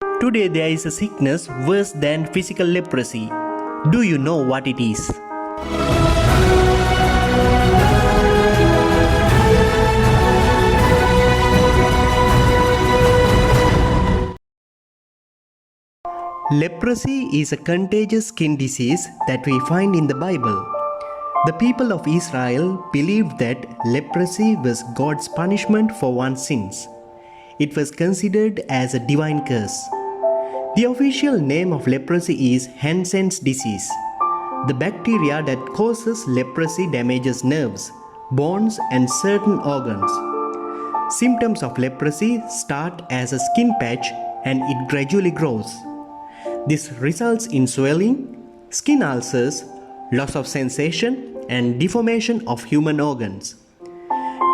Today there is a sickness worse than physical leprosy. Do you know what it is? Leprosy is a contagious skin disease that we find in the Bible. The people of Israel believed that leprosy was God's punishment for one's sins. It was considered as a divine curse. The official name of leprosy is Hansen's disease. The bacteria that causes leprosy damages nerves, bones, and certain organs. Symptoms of leprosy start as a skin patch and it gradually grows. This results in swelling, skin ulcers, loss of sensation, and deformation of human organs.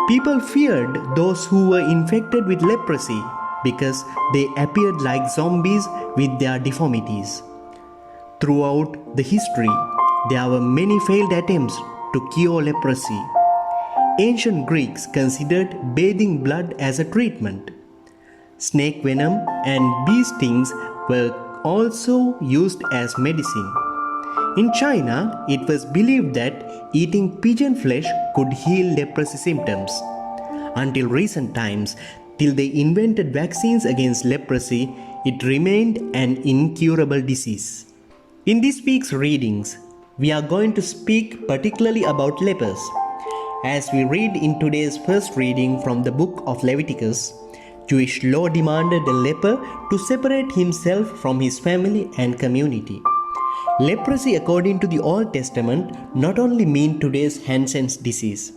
People feared those who were infected with leprosy because they appeared like zombies with their deformities. Throughout the history, there were many failed attempts to cure leprosy. Ancient Greeks considered bathing blood as a treatment. Snake venom and bee stings were also used as medicine. In China, it was believed that eating pigeon flesh could heal leprosy symptoms. Until recent times, till they invented vaccines against leprosy, it remained an incurable disease. In this week's readings, we are going to speak particularly about lepers. As we read in today's first reading from the book of Leviticus, Jewish law demanded a leper to separate himself from his family and community. Leprosy, according to the Old Testament, not only meant today's Hansen's disease,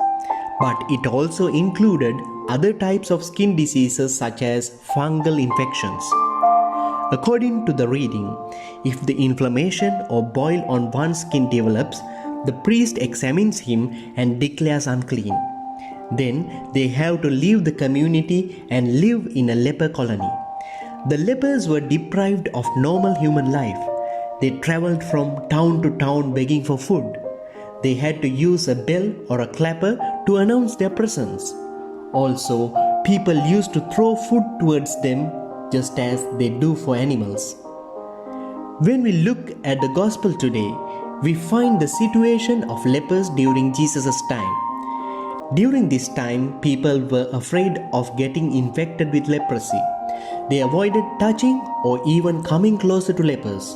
but it also included other types of skin diseases such as fungal infections. According to the reading, if the inflammation or boil on one's skin develops, the priest examines him and declares unclean. Then they have to leave the community and live in a leper colony. The lepers were deprived of normal human life. They traveled from town to town begging for food. They had to use a bell or a clapper to announce their presence. Also, people used to throw food towards them just as they do for animals. When we look at the gospel today, we find the situation of lepers during Jesus' time. During this time, people were afraid of getting infected with leprosy. They avoided touching or even coming closer to lepers.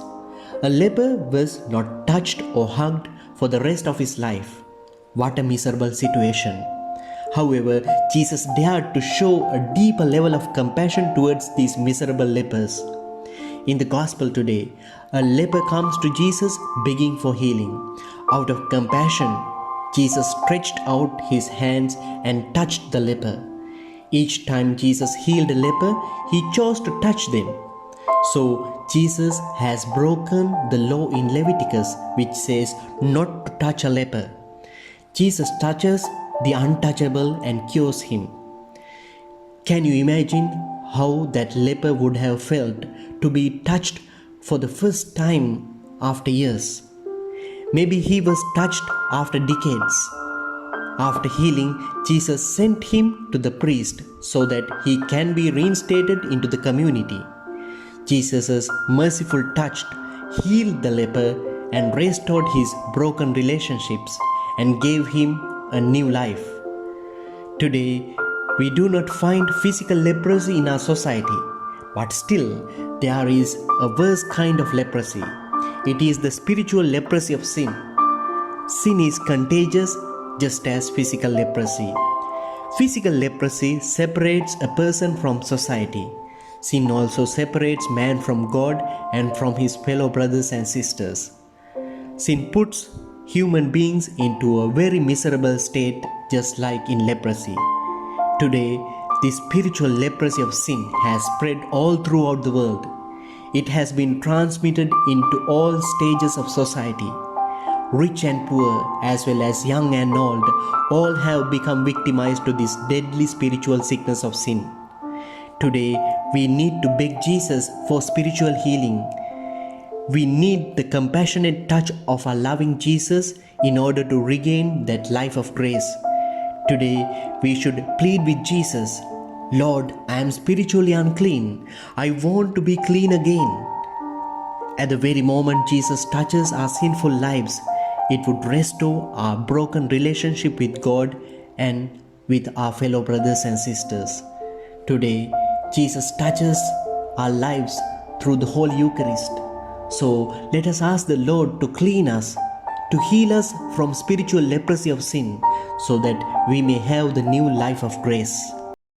A leper was not touched or hugged for the rest of his life. What a miserable situation. However, Jesus dared to show a deeper level of compassion towards these miserable lepers. In the gospel today, a leper comes to Jesus begging for healing. Out of compassion, Jesus stretched out his hands and touched the leper. Each time Jesus healed a leper, he chose to touch them. So, Jesus has broken the law in Leviticus which says not to touch a leper. Jesus touches the untouchable and cures him. Can you imagine how that leper would have felt to be touched for the first time after years? Maybe he was touched after decades. After healing, Jesus sent him to the priest so that he can be reinstated into the community. Jesus' merciful touch healed the leper and restored his broken relationships and gave him a new life. Today, we do not find physical leprosy in our society, but still there is a worse kind of leprosy. It is the spiritual leprosy of sin. Sin is contagious just as physical leprosy. Physical leprosy separates a person from society. Sin also separates man from God and from his fellow brothers and sisters. Sin puts human beings into a very miserable state, just like in leprosy. Today, the spiritual leprosy of sin has spread all throughout the world. It has been transmitted into all stages of society. Rich and poor, as well as young and old, all have become victimized to this deadly spiritual sickness of sin. Today, we need to beg Jesus for spiritual healing. We need the compassionate touch of our loving Jesus in order to regain that life of grace. Today, we should plead with Jesus, Lord, I am spiritually unclean. I want to be clean again. At the very moment Jesus touches our sinful lives, it would restore our broken relationship with God and with our fellow brothers and sisters. Today, Jesus touches our lives through the Holy Eucharist. So let us ask the Lord to clean us, to heal us from spiritual leprosy of sin, so that we may have the new life of grace.